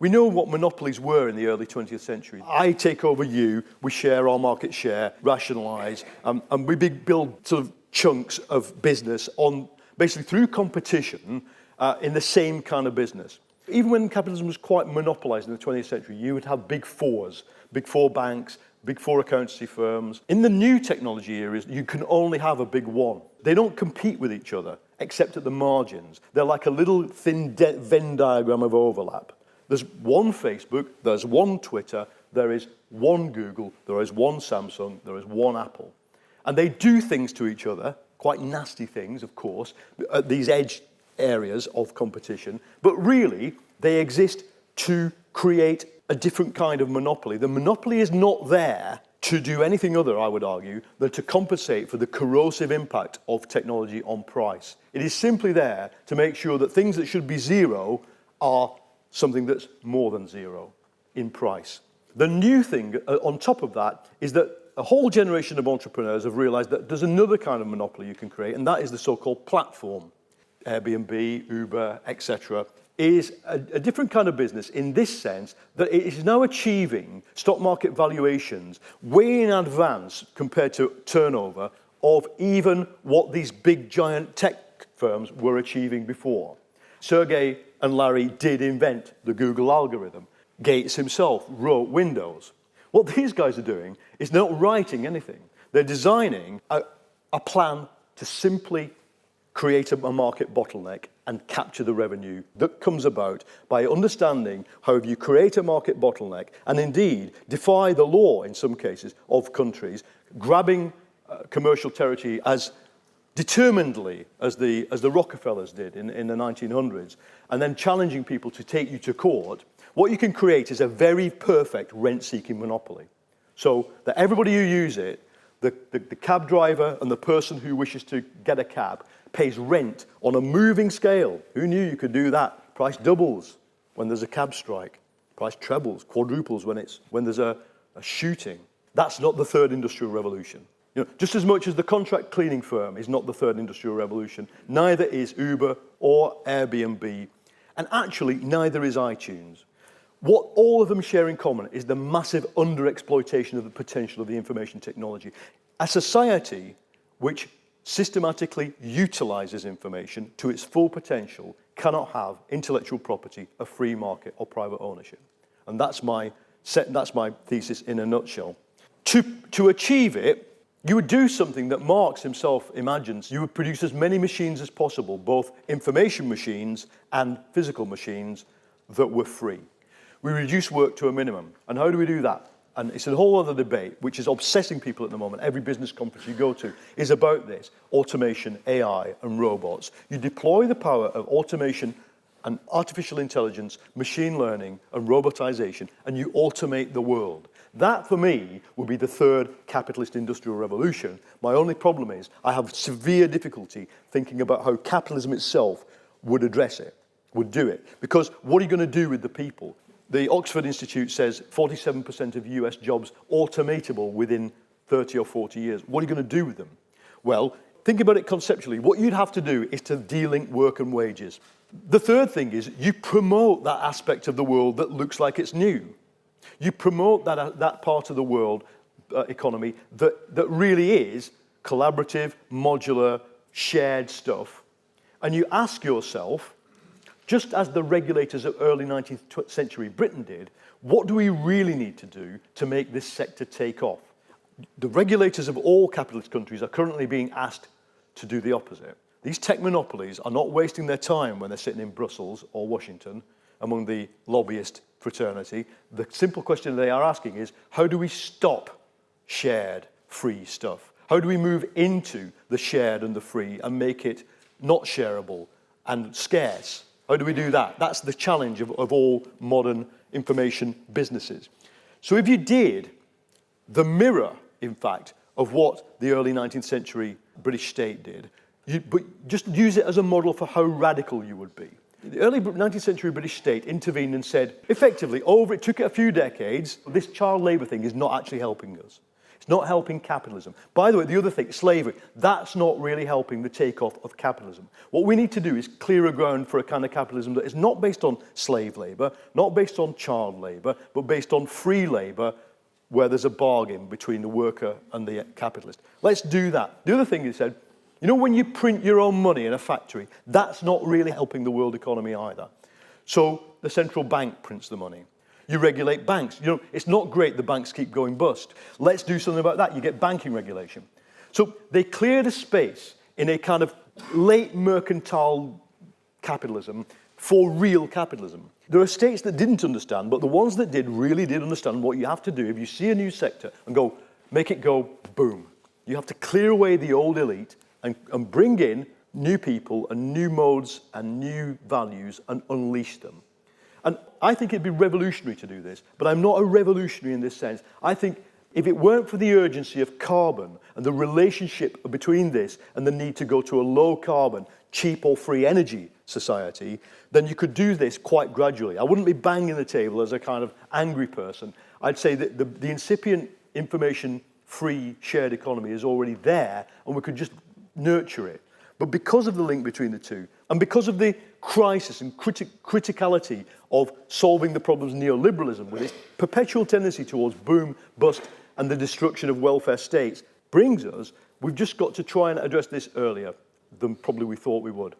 We know what monopolies were in the early 20th century. I take over you, we share our market share, rationalise, and we build sort of chunks of business on basically through competition in the same kind of business. Even when capitalism was quite monopolised in the 20th century, you would have big four banks, big four accountancy firms. In the new technology areas, you can only have a big one. They don't compete with each other, except at the margins. They're like a little thin Venn diagram of overlap. There's one Facebook, there's one Twitter, there is one Google, there is one Samsung, there is one Apple. And they do things to each other, quite nasty things, of course, at these edge areas of competition, but really, they exist to create a different kind of monopoly. The monopoly is not there to do anything other, I would argue, than to compensate for the corrosive impact of technology on price. It is simply there to make sure that things that should be zero are something that's more than zero in price. The new thing on top of that is that a whole generation of entrepreneurs have realized that there's another kind of monopoly you can create, and that is the so-called platform. Airbnb, Uber, etc., is a different kind of business in this sense that it is now achieving stock market valuations way in advance compared to turnover of even what these big giant tech firms were achieving before. Sergey and Larry did invent the Google algorithm. Gates himself wrote Windows. What these guys are doing is not writing anything. They're designing a plan to simply create a market bottleneck and capture the revenue that comes about by understanding how you create a market bottleneck and indeed defy the law in some cases of countries, grabbing commercial territory as determinedly as the Rockefellers did in the 1900s, and then challenging people to take you to court. What you can create is a very perfect rent-seeking monopoly. So that everybody who uses it, the cab driver and the person who wishes to get a cab, pays rent on a moving scale. Who knew you could do that? Price doubles when there's a cab strike. Price trebles, quadruples when there's a shooting. That's not the third industrial revolution. You know, just as much as the contract cleaning firm is not the third industrial revolution, neither is Uber or Airbnb, and actually neither is iTunes. What all of them share in common is the massive underexploitation of the potential of the information technology. A society which systematically utilizes information to its full potential cannot have intellectual property, a free market, or private ownership. And that's my thesis in a nutshell. To achieve it, you would do something that Marx himself imagines. You would produce as many machines as possible, both information machines and physical machines that were free. We reduce work to a minimum. And how do we do that? And it's a whole other debate, which is obsessing people at the moment. Every business conference you go to is about this. Automation, AI, and robots. You deploy the power of automation and artificial intelligence, machine learning, and robotization, and you automate the world. That, for me, would be the third capitalist industrial revolution. My only problem is I have severe difficulty thinking about how capitalism itself would address it, would do it. Because what are you going to do with the people? The Oxford Institute says 47% of US jobs automatable within 30 or 40 years. What are you going to do with them? Well, think about it conceptually. What you'd have to do is to delink work and wages. The third thing is you promote that aspect of the world that looks like it's new. You promote that part of the world economy that really is collaborative, modular, shared stuff. And you ask yourself, just as the regulators of early 19th century Britain did, what do we really need to do to make this sector take off? The regulators of all capitalist countries are currently being asked to do the opposite. These tech monopolies are not wasting their time when they're sitting in Brussels or Washington among the lobbyist fraternity. The simple question they are asking is, how do we stop shared, free stuff? How do we move into the shared and the free and make it not shareable and scarce? How do we do that? That's the challenge of all modern information businesses. So if you did the mirror, in fact, of what the early 19th century British state did, but just use it as a model for how radical you would be. The early 19th century British state intervened and said, effectively, it took it a few decades, this child labour thing is not actually helping us. It's not helping capitalism. By the way, the other thing, slavery, that's not really helping the takeoff of capitalism. What we need to do is clear a ground for a kind of capitalism that is not based on slave labor, not based on child labor, but based on free labor, where there's a bargain between the worker and the capitalist. Let's do that. The other thing he said, you know, when you print your own money in a factory, that's not really helping the world economy either. So the central bank prints the money. You regulate banks. You know, it's not great the banks keep going bust. Let's do something about that. You get banking regulation. So they cleared a space in a kind of late mercantile capitalism for real capitalism. There are states that didn't understand, but the ones that did really did understand what you have to do if you see a new sector and go, make it go boom. You have to clear away the old elite and bring in new people and new modes and new values and unleash them. And I think it'd be revolutionary to do this, but I'm not a revolutionary in this sense. I think if it weren't for the urgency of carbon and the relationship between this and the need to go to a low carbon, cheap or free energy society, then you could do this quite gradually. I wouldn't be banging the table as a kind of angry person. I'd say that the incipient information-free shared economy is already there, and we could just nurture it. But because of the link between the two, and because of the crisis and criticality of solving the problems of neoliberalism with its perpetual tendency towards boom, bust, and the destruction of welfare states brings us, we've just got to try and address this earlier than probably we thought we would.